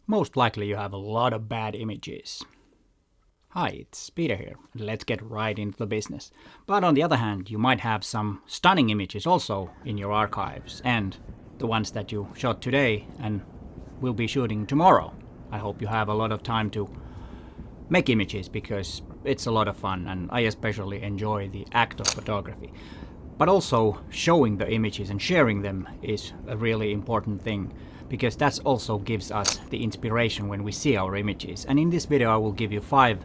most likely you have a lot of bad images. Hi, it's Peter here. Let's get right into the business. But on the other hand, you might have some stunning images also in your archives, and the ones that you shot today and will be shooting tomorrow. I hope you have a lot of time to make images because it's a lot of fun, and I especially enjoy the act of photography. But also showing the images and sharing them is a really important thing, because that also gives us the inspiration when we see our images. And in this video I will give you 5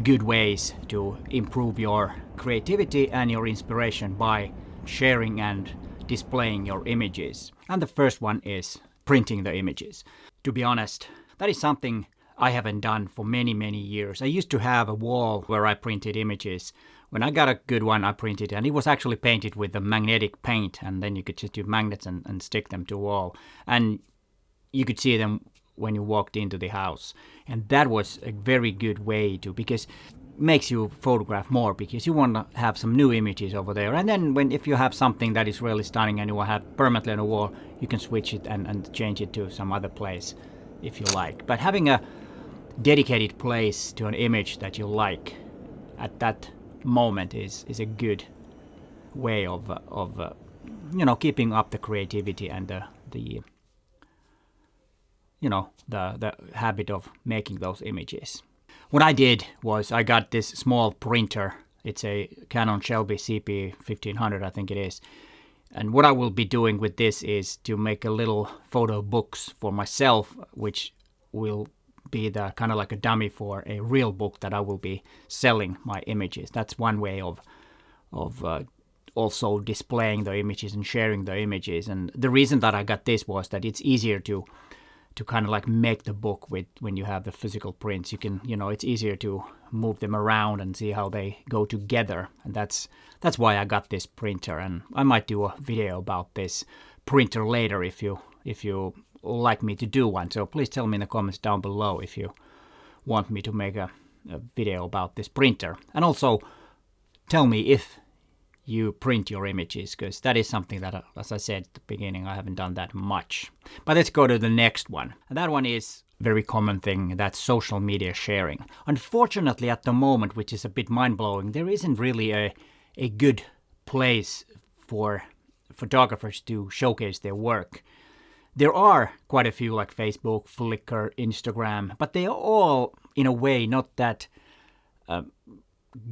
good ways to improve your creativity and your inspiration by sharing and displaying your images. And the first one is printing the images. To be honest, that is something I haven't done for many years. I used to have a wall where I printed images. When I got a good one, I printed, and it was actually painted with the magnetic paint, and then you could just use magnets and stick them to a wall. And you could see them when you walked into the house. And that was a very good way to, because it makes you photograph more, because you want to have some new images over there. And then if you have something that is really stunning and you want to have permanently on the wall, you can switch it and change it to some other place if you like. But having a dedicated place to an image that you like at that moment is a good way of keeping up the creativity and the habit of making those images. What I did was I got this small printer. It's a Canon Shelby CP 1500, I think it is. And what I will be doing with this is to make a little photo books for myself, which will be the kind of like a dummy for a real book that I will be selling my images. That's one way of also displaying the images and sharing the images. And the reason that I got this was that it's easier to kind of like make the book with when you have the physical prints. You can, it's easier to move them around and see how they go together. And that's why I got this printer. And I might do a video about this printer later if you like me to do one. So please tell me in the comments down below if you want me to make a video about this printer. And also tell me if you print your images, because that is something that, as I said at the beginning, I haven't done that much. But let's go to the next one. And that one is a very common thing, that's social media sharing. Unfortunately, at the moment, which is a bit mind-blowing, there isn't really a good place for photographers to showcase their work. There are quite a few like Facebook, Flickr, Instagram, but they are all, in a way, not that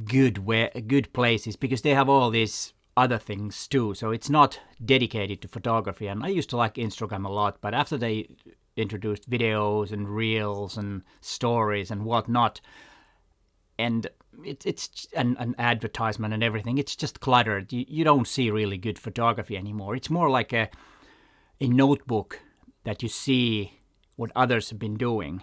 good places, because they have all these other things too. So it's not dedicated to photography. And I used to like Instagram a lot, but after they introduced videos and reels and stories and whatnot, and it's an advertisement and everything, it's just cluttered. You don't see really good photography anymore. It's more like a notebook that you see what others have been doing,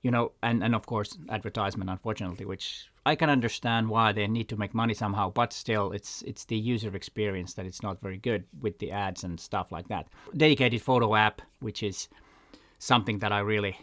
and of course advertisement, unfortunately, which I can understand why they need to make money somehow, but still it's the user experience that it's not very good with the ads and stuff like that. Dedicated photo app, which is something that I really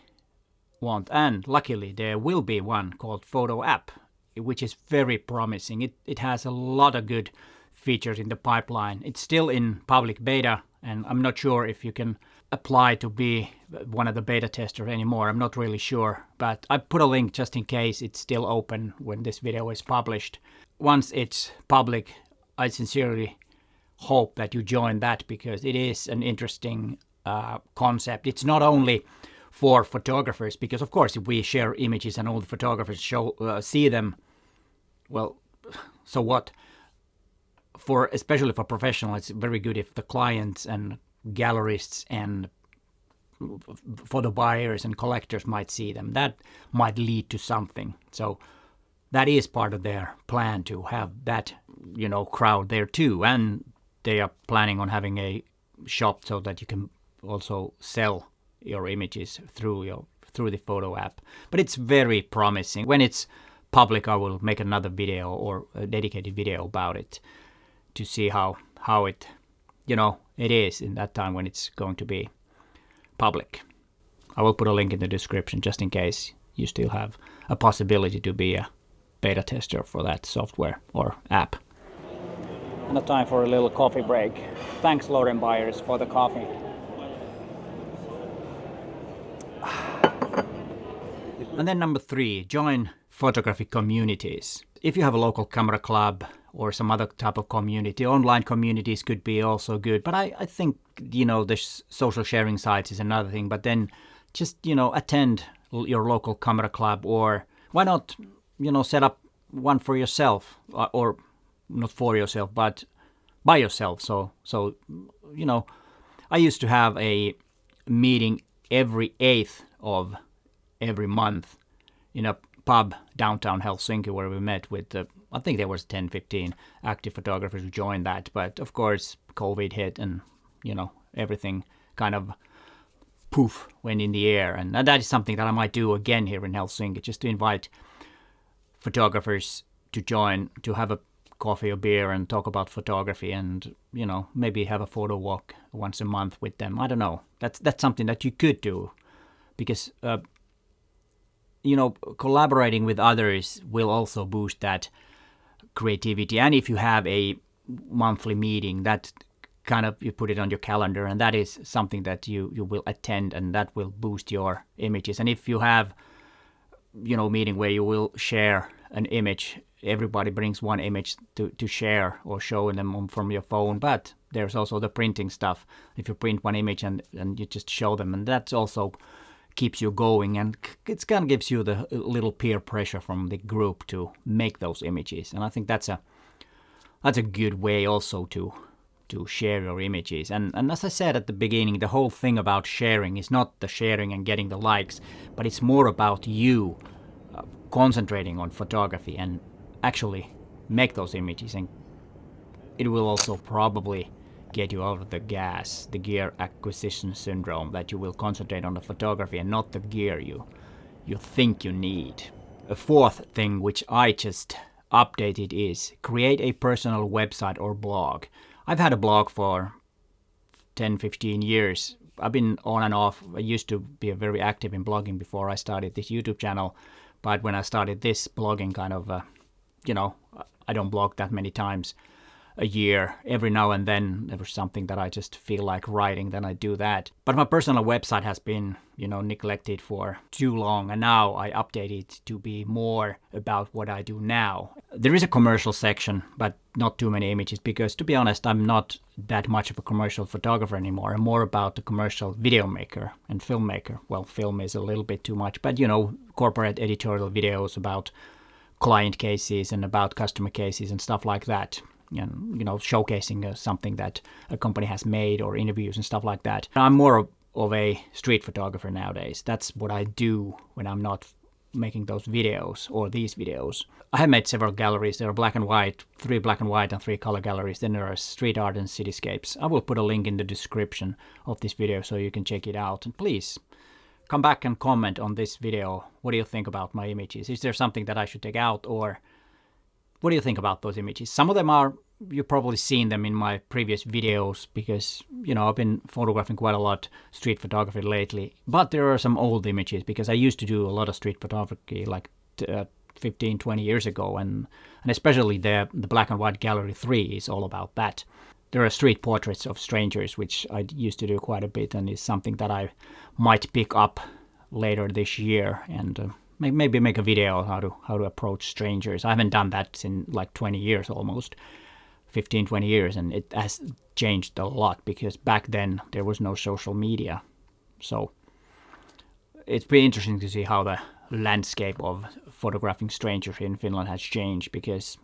want, and luckily there will be one called Foto app, which is very promising. It has a lot of good features in the pipeline. It's still in public beta, and I'm not sure if you can apply to be one of the beta testers anymore. I'm not really sure, but I put a link just in case it's still open when this video is published. Once it's public, I sincerely hope that you join that, because it is an interesting concept. It's not only for photographers, because of course if we share images and all the photographers see them, well, so what? Especially for professionals, it's very good if the clients and gallerists and photo buyers and collectors might see them. That might lead to something. So that is part of their plan, to have that, crowd there too. And they are planning on having a shop so that you can also sell your images through the Foto app. But it's very promising. When it's public, I will make another video or a dedicated video about it to see how it it is in that time when it's going to be public. I will put a link in the description just in case you still have a possibility to be a beta tester for that software or app. And a time for a little coffee break. Thanks, Lauren Byers, for the coffee. And then number 3, join photography communities. If you have a local camera club or some other type of community, online communities could be also good. But I think, the social sharing sites is another thing. But then just, attend your local camera club, or why not, set up one for yourself, or not for yourself, but by yourself. So I used to have a meeting every 8th of every month in a pub downtown Helsinki, where we met with, I think there was 10-15 active photographers who joined that. But of course, COVID hit and, everything kind of poof went in the air. And that is something that I might do again here in Helsinki, just to invite photographers to join, to have a coffee or beer and talk about photography, and maybe have a photo walk once a month with them. I don't know. That's something that you could do, because collaborating with others will also boost that creativity. And if you have a monthly meeting, that kind of, you put it on your calendar, and that is something that you will attend, and that will boost your images. And if you have meeting where you will share an image, everybody brings one image to share or show them from your phone. But there's also the printing stuff. If you print one image and you just show them, and that also keeps you going, and it kind of gives you the little peer pressure from the group to make those images. And I think that's a good way also to share your images. And as I said at the beginning, the whole thing about sharing is not the sharing and getting the likes, but it's more about you concentrating on photography and actually make those images. And it will also probably get you out of the gear acquisition syndrome, that you will concentrate on the photography and not the gear you think you need. A 4th thing which I just updated is create a personal website or blog. I've had a blog for 10-15 years. I've been on and off. I used to be very active in blogging before I started this YouTube channel, but when I started this blogging, kind of I don't blog that many times a year. Every now and then there was something that I just feel like writing, then I do that. But my personal website has been, neglected for too long, and now I update it to be more about what I do now. There is a commercial section, but not too many images, because to be honest, I'm not that much of a commercial photographer anymore. I'm more about the commercial video maker and filmmaker. Well, film is a little bit too much, but corporate editorial videos about client cases and about customer cases and stuff like that. And showcasing something that a company has made, or interviews and stuff like that. I'm more of a street photographer nowadays. That's what I do when I'm not making those videos or these videos. I have made several galleries. There are black and white, 3 black and white and 3 color galleries. Then there are street art and cityscapes. I will put a link in the description of this video so you can check it out. And please come back and comment on this video. What do you think about my images? Is there something that I should take out, or what do you think about those images? Some of them are, you've probably seen them in my previous videos, because, I've been photographing quite a lot street photography lately. But there are some old images, because I used to do a lot of street photography like 15, 20 years ago. And especially the Black and White Gallery 3 is all about that. There are street portraits of strangers, which I used to do quite a bit, and is something that I might pick up later this year, and maybe make a video on how to approach strangers. I haven't done that in like 20 years almost. 15, 20 years, and it has changed a lot, because back then there was no social media. So it's pretty interesting to see how the landscape of photographing strangers in Finland has changed, because,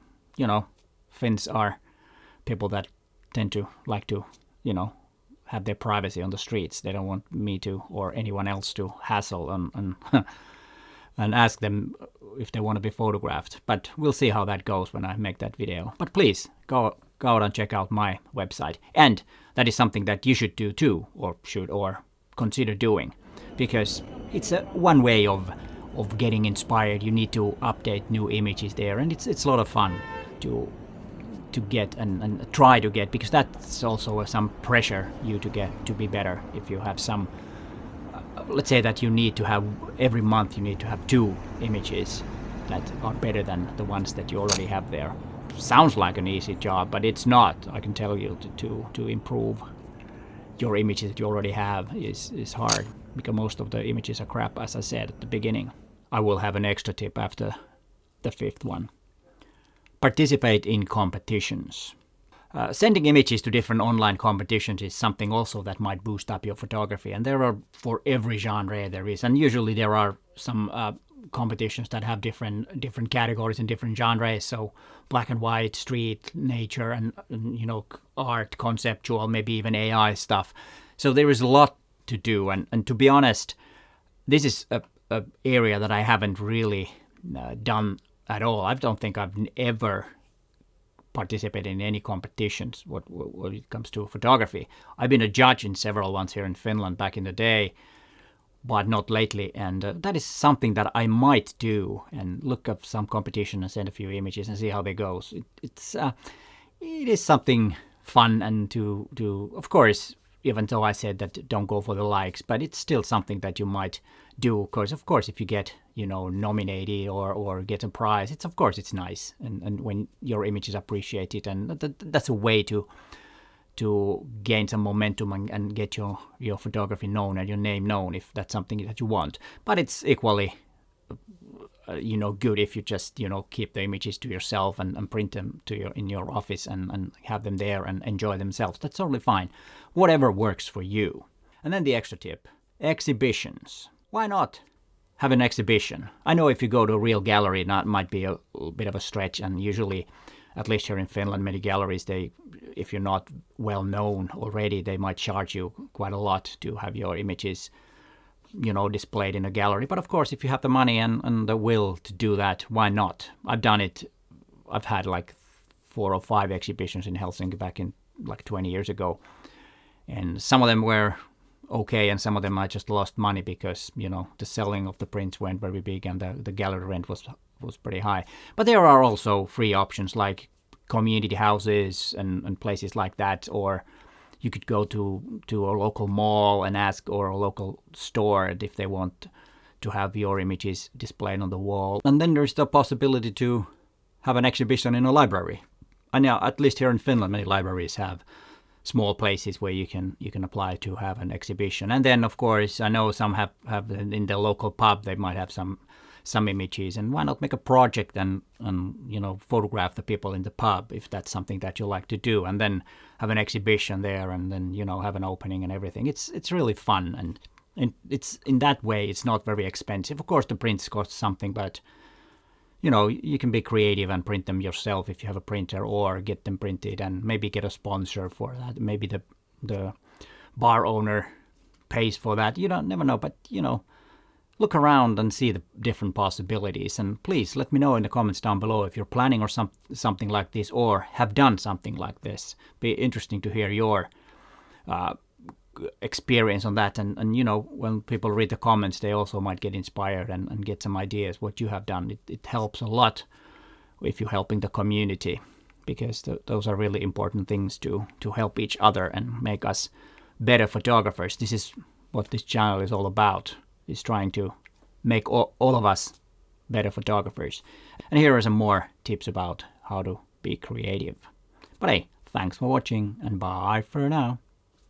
Finns are people that tend to like to, have their privacy on the streets. They don't want me to, or anyone else to, hassle and and ask them if they want to be photographed. But we'll see how that goes when I make that video. But please, go out and check out my website. And that is something that you should do too, or consider doing. Because it's one way of getting inspired. You need to update new images there. And it's a lot of fun to get and try to get, because that's also some pressure you to get to be better. If you have some, let's say that you need to have, every month you need to have 2 images that are better than the ones that you already have there. Sounds like an easy job, but it's not. I can tell you to improve your images that you already have is hard, because most of the images are crap, as I said at the beginning. I will have an extra tip after the fifth one. Participate in competitions. Sending images to different online competitions is something also that might boost up your photography. And there are for every genre there is. And usually there are some competitions that have different categories and different genres. So black and white, street, nature, and art, conceptual, maybe even AI stuff. So there is a lot to do. And to be honest, this is a area that I haven't really done at all. I don't think I've ever participated in any competitions when it comes to photography. I've been a judge in several ones here in Finland back in the day, but not lately. And that is something that I might do and look up some competition and send a few images and see how they go. It is something fun and to of course, even though I said that don't go for the likes, but it's still something that you might do. Because of course, if you get nominated or get a prize, it's nice, and when your image is appreciated, and that's a way to gain some momentum and get your photography known and your name known if that's something that you want. But it's equally good if you just keep the images to yourself and print them in your office and have them there and enjoy themselves. That's totally fine. Whatever works for you. And then the extra tip: exhibitions. Why not have an exhibition? I know if you go to a real gallery, that might be a bit of a stretch, and usually, at least here in Finland, many galleries, if you're not well known already, they might charge you quite a lot to have your images displayed in a gallery. But of course, if you have the money and the will to do that, why not? I've done it. I've had like 4 or 5 exhibitions in Helsinki back in like 20 years ago. And some of them were okay, and some of them I just lost money because, the selling of the prints weren't very big and the gallery rent was pretty high. But there are also free options like community houses and places like that, or you could go to a local mall and ask, or a local store, if they want to have your images displayed on the wall. And then there's the possibility to have an exhibition in a library. And now, at least here in Finland, many libraries have small places where you can apply to have an exhibition. And then, of course, I know some have in the local pub, they might have some images, and why not make a project and photograph the people in the pub if that's something that you like to do, and then have an exhibition there, and then have an opening and everything. It's really fun, and it's in that way it's not very expensive. Of course, the prints cost something, but you can be creative and print them yourself if you have a printer, or get them printed and maybe get a sponsor for that. Maybe the bar owner pays for that. You don't never know, but look around and see the different possibilities. And please let me know in the comments down below if you're planning or something like this, or have done something like this. Be interesting to hear your experience on that. And when people read the comments, they also might get inspired and get some ideas what you have done. It helps a lot if you're helping the community, because those are really important things to help each other and make us better photographers. This is what this channel is all about, is trying to make all of us better photographers. And here are some more tips about how to be creative. But hey, thanks for watching, and bye for now.